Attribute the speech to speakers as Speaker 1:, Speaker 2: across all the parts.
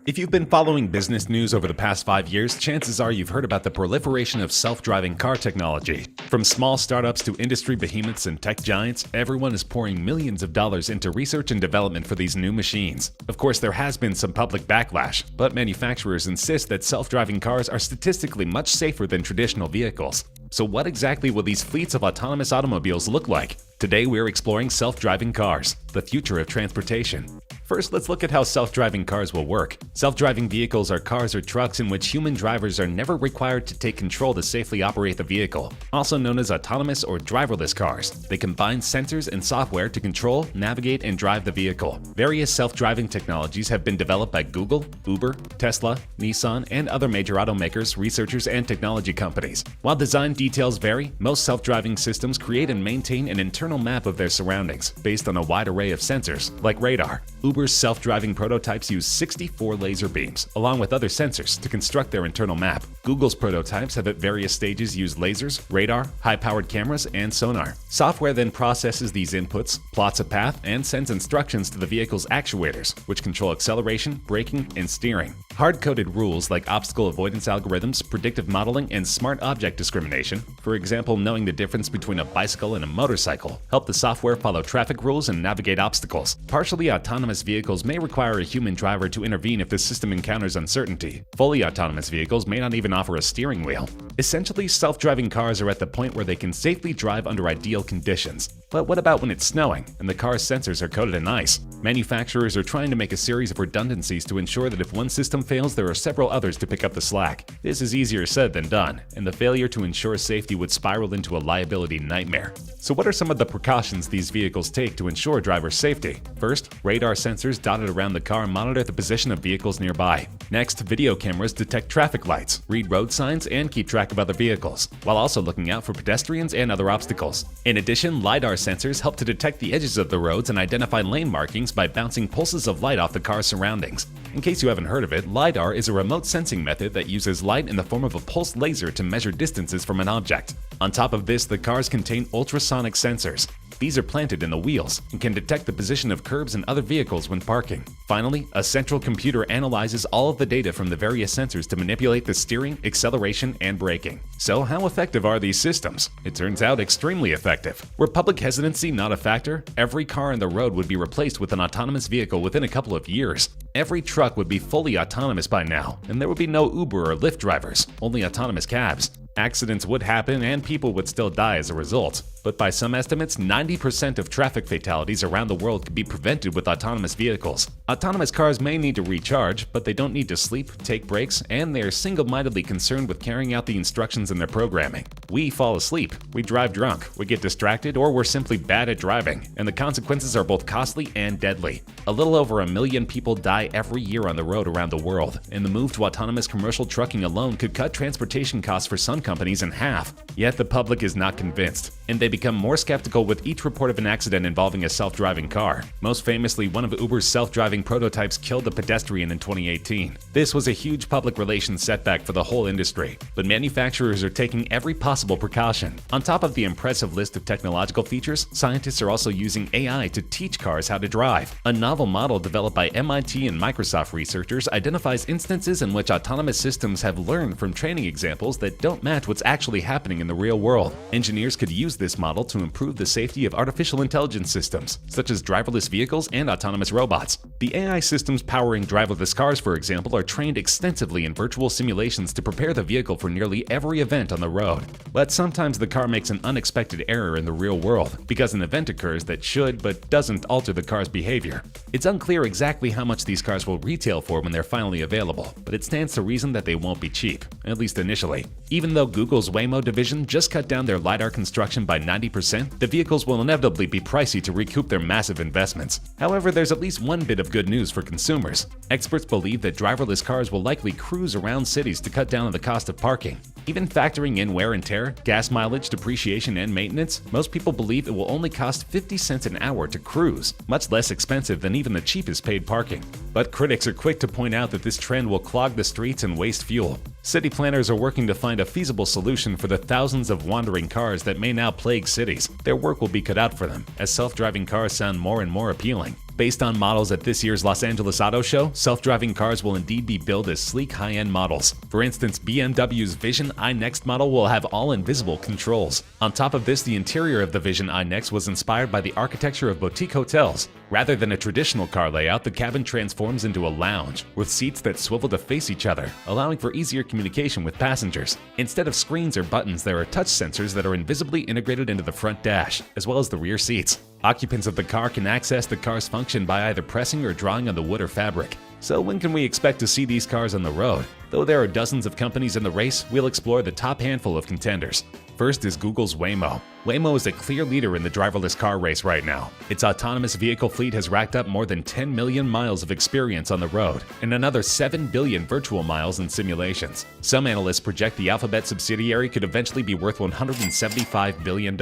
Speaker 1: If you've been following business news over the past 5 years, chances are you've heard about the proliferation of self-driving car technology. From small startups to industry behemoths and tech giants, everyone is pouring millions of dollars into research and development for these new machines. Of course, there has been some public backlash, but manufacturers insist that self-driving cars are statistically much safer than traditional vehicles. So what exactly will these fleets of autonomous automobiles look like? Today we're exploring self-driving cars, the future of transportation. First, let's look at how self-driving cars will work. Self-driving vehicles are cars or trucks in which human drivers are never required to take control to safely operate the vehicle, also known as autonomous or driverless cars. They combine sensors and software to control, navigate, and drive the vehicle. Various self-driving technologies have been developed by Google, Uber, Tesla, Nissan, and other major automakers, researchers, and technology companies. While design details vary, most self-driving systems create and maintain an internal map of their surroundings based on a wide array of sensors, like radar. Uber's self-driving prototypes use 64 laser beams, along with other sensors, to construct their internal map. Google's prototypes have at various stages used lasers, radar, high-powered cameras, and sonar. Software then processes these inputs, plots a path, and sends instructions to the vehicle's actuators, which control acceleration, braking, and steering. Hard-coded rules like obstacle avoidance algorithms, predictive modeling, and smart object discrimination, for example knowing the difference between a bicycle and a motorcycle, help the software follow traffic rules and navigate obstacles. Partially autonomous vehicles may require a human driver to intervene if the system encounters uncertainty. Fully autonomous vehicles may not even offer a steering wheel. Essentially, self-driving cars are at the point where they can safely drive under ideal conditions. But what about when it's snowing and the car's sensors are coated in ice? Manufacturers are trying to make a series of redundancies to ensure that if one system fails, there are several others to pick up the slack. This is easier said than done, and the failure to ensure safety would spiral into a liability nightmare. So what are some of the precautions these vehicles take to ensure driver safety? First, radar sensors dotted around the car monitor the position of vehicles nearby. Next, video cameras detect traffic lights, read road signs, and keep track of other vehicles, while also looking out for pedestrians and other obstacles. In addition, LiDAR sensors help to detect the edges of the roads and identify lane markings by bouncing pulses of light off the car's surroundings. In case you haven't heard of it, LiDAR is a remote sensing method that uses light in the form of a pulsed laser to measure distances from an object. On top of this, the cars contain ultrasonic sensors. These are planted in the wheels and can detect the position of curbs and other vehicles when parking. Finally, a central computer analyzes all of the data from the various sensors to manipulate the steering, acceleration, and braking. So how effective are these systems? It turns out extremely effective. Were public hesitancy not a factor, every car on the road would be replaced with an autonomous vehicle within a couple of years. Every truck would be fully autonomous by now, and there would be no Uber or Lyft drivers, only autonomous cabs. Accidents would happen and people would still die as a result. But by some estimates, 90% of traffic fatalities around the world could be prevented with autonomous vehicles. Autonomous cars may need to recharge, but they don't need to sleep, take breaks, and they are single-mindedly concerned with carrying out the instructions in their programming. We fall asleep, we drive drunk, we get distracted, or we're simply bad at driving, and the consequences are both costly and deadly. A little over 1 million people die every year on the road around the world, and the move to autonomous commercial trucking alone could cut transportation costs for some companies in half. Yet the public is not convinced, and they become more skeptical with each report of an accident involving a self-driving car. Most famously, one of Uber's self-driving prototypes killed a pedestrian in 2018. This was a huge public relations setback for the whole industry, but manufacturers are taking every possible precaution. On top of the impressive list of technological features, scientists are also using AI to teach cars how to drive. A novel model developed by MIT and Microsoft researchers identifies instances in which autonomous systems have learned from training examples that don't match what's actually happening in the real world. Engineers could use this model to improve the safety of artificial intelligence systems, such as driverless vehicles and autonomous robots. The AI systems powering driverless cars, for example, are trained extensively in virtual simulations to prepare the vehicle for nearly every event on the road. But sometimes the car makes an unexpected error in the real world, because an event occurs that should but doesn't alter the car's behavior. It's unclear exactly how much these cars will retail for when they're finally available, but it stands to reason that they won't be cheap, at least initially. Even though Google's Waymo division just cut down their LiDAR construction by 90%, the vehicles will inevitably be pricey to recoup their massive investments. However, there's at least one bit of good news for consumers. Experts believe that driverless cars will likely cruise around cities to cut down on the cost of parking. Even factoring in wear and tear, gas mileage, depreciation, and maintenance, most people believe it will only cost 50 cents an hour to cruise, much less expensive than even the cheapest paid parking. But critics are quick to point out that this trend will clog the streets and waste fuel. City planners are working to find a feasible solution for the thousands of wandering cars that may now plague cities. Their work will be cut out for them, as self-driving cars sound more and more appealing. Based on models at this year's Los Angeles Auto Show, self-driving cars will indeed be billed as sleek, high-end models. For instance, BMW's Vision iNext model will have all invisible controls. On top of this, the interior of the Vision iNext was inspired by the architecture of boutique hotels. Rather than a traditional car layout, the cabin transforms into a lounge, with seats that swivel to face each other, allowing for easier communication with passengers. Instead of screens or buttons, there are touch sensors that are invisibly integrated into the front dash, as well as the rear seats. Occupants of the car can access the car's function by either pressing or drawing on the wood or fabric. So when can we expect to see these cars on the road? Though there are dozens of companies in the race, we'll explore the top handful of contenders. First is Google's Waymo. Waymo is a clear leader in the driverless car race right now. Its autonomous vehicle fleet has racked up more than 10 million miles of experience on the road and another 7 billion virtual miles in simulations. Some analysts project the Alphabet subsidiary could eventually be worth $175 billion.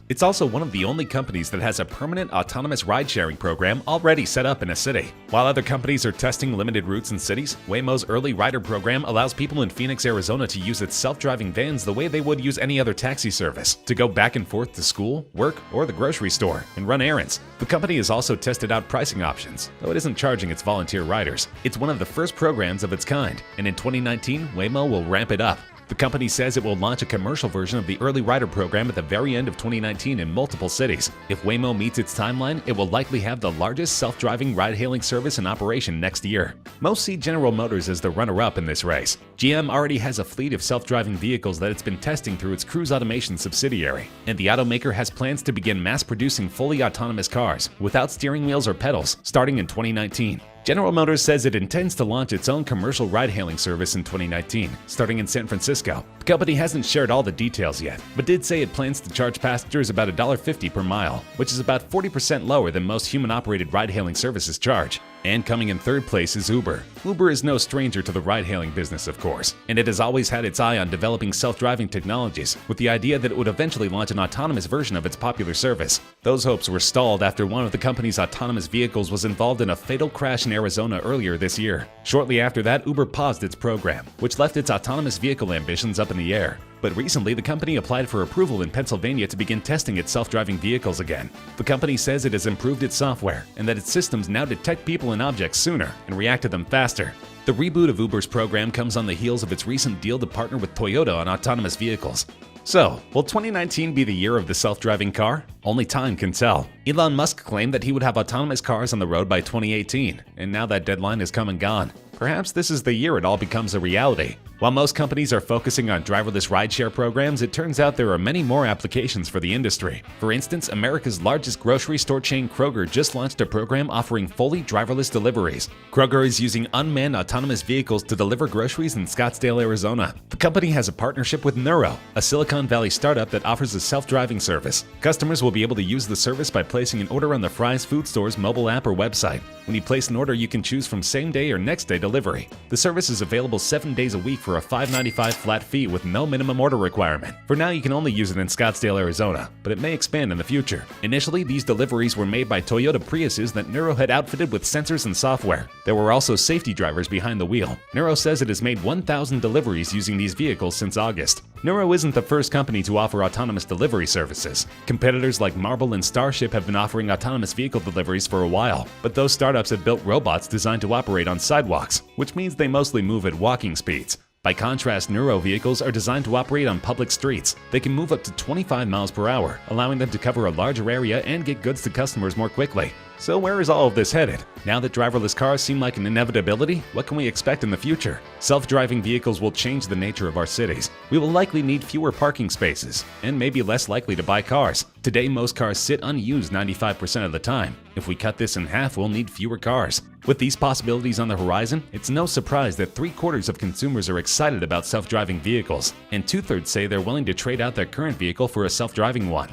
Speaker 1: It's also one of the only companies that has a permanent autonomous ride-sharing program already set up in a city. While other companies are testing limited routes in cities, Waymo's early rider program allows people in Phoenix, Arizona to use its self-driving vans the way they would use any other taxi service, to go back and forth to school, work, or the grocery store and run errands. The company has also tested out pricing options, though it isn't charging its volunteer riders. It's one of the first programs of its kind, and in 2019, Waymo will ramp it up. The company says it will launch a commercial version of the early rider program at the very end of 2019 in multiple cities. If Waymo meets its timeline, it will likely have the largest self-driving ride-hailing service in operation next year. Most see General Motors as the runner-up in this race. GM already has a fleet of self-driving vehicles that it's been testing through its Cruise Automation subsidiary, and the automaker has plans to begin mass-producing fully autonomous cars without steering wheels or pedals starting in 2019. General Motors says it intends to launch its own commercial ride-hailing service in 2019, starting in San Francisco. The company hasn't shared all the details yet, but did say it plans to charge passengers about $1.50 per mile, which is about 40% lower than most human-operated ride-hailing services charge. And coming in third place is Uber. Uber is no stranger to the ride-hailing business, of course, and it has always had its eye on developing self-driving technologies, with the idea that it would eventually launch an autonomous version of its popular service. Those hopes were stalled after one of the company's autonomous vehicles was involved in a fatal crash in Arizona earlier this year. Shortly after that, Uber paused its program, which left its autonomous vehicle ambitions up in the air. But recently, the company applied for approval in Pennsylvania to begin testing its self-driving vehicles again. The company says it has improved its software and that its systems now detect people and objects sooner and react to them faster. The reboot of Uber's program comes on the heels of its recent deal to partner with Toyota on autonomous vehicles. So, will 2019 be the year of the self-driving car? Only time can tell. Elon Musk claimed that he would have autonomous cars on the road by 2018, and now that deadline has come and gone. Perhaps this is the year it all becomes a reality. While most companies are focusing on driverless rideshare programs, it turns out there are many more applications for the industry. For instance, America's largest grocery store chain Kroger just launched a program offering fully driverless deliveries. Kroger is using unmanned autonomous vehicles to deliver groceries in Scottsdale, Arizona. The company has a partnership with Nuro, a Silicon Valley startup that offers a self-driving service. Customers will be able to use the service by placing an order on the Fry's Food Store's mobile app or website. When you place an order, you can choose from same-day or next-day delivery. The service is available 7 days a week for a $5.95 flat fee with no minimum order requirement. For now, you can only use it in Scottsdale, Arizona, but it may expand in the future. Initially, these deliveries were made by Toyota Priuses that Nuro had outfitted with sensors and software. There were also safety drivers behind the wheel. Nuro says it has made 1,000 deliveries using these vehicles since August. Nuro isn't the first company to offer autonomous delivery services. Competitors like Marble and Starship have been offering autonomous vehicle deliveries for a while, but those startups have built robots designed to operate on sidewalks, which means they mostly move at walking speeds. By contrast, Nuro vehicles are designed to operate on public streets. They can move up to 25 miles per hour, allowing them to cover a larger area and get goods to customers more quickly. So where is all of this headed? Now that driverless cars seem like an inevitability, what can we expect in the future? Self-driving vehicles will change the nature of our cities. We will likely need fewer parking spaces, and maybe less likely to buy cars. Today, most cars sit unused 95% of the time. If we cut this in half, we'll need fewer cars. With these possibilities on the horizon, it's no surprise that 3/4 of consumers are excited about self-driving vehicles, and 2/3 say they're willing to trade out their current vehicle for a self-driving one.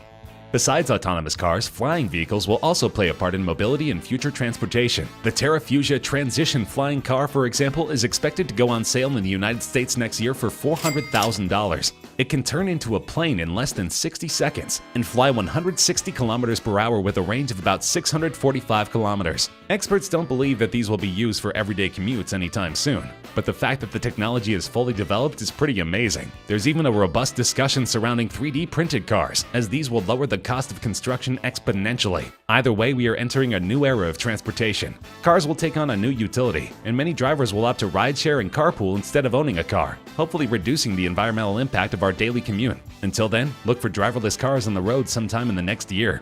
Speaker 1: Besides autonomous cars, flying vehicles will also play a part in mobility and future transportation. The Terrafugia Transition flying car, for example, is expected to go on sale in the United States next year for $400,000. It can turn into a plane in less than 60 seconds and fly 160 kilometers per hour with a range of about 645 kilometers. Experts don't believe that these will be used for everyday commutes anytime soon, but the fact that the technology is fully developed is pretty amazing. There's even a robust discussion surrounding 3D printed cars, as these will lower the cost of construction exponentially. Either way, we are entering a new era of transportation. Cars will take on a new utility, and many drivers will opt to rideshare and carpool instead of owning a car, hopefully reducing the environmental impact of our daily commute. Until then, look for driverless cars on the road sometime in the next year.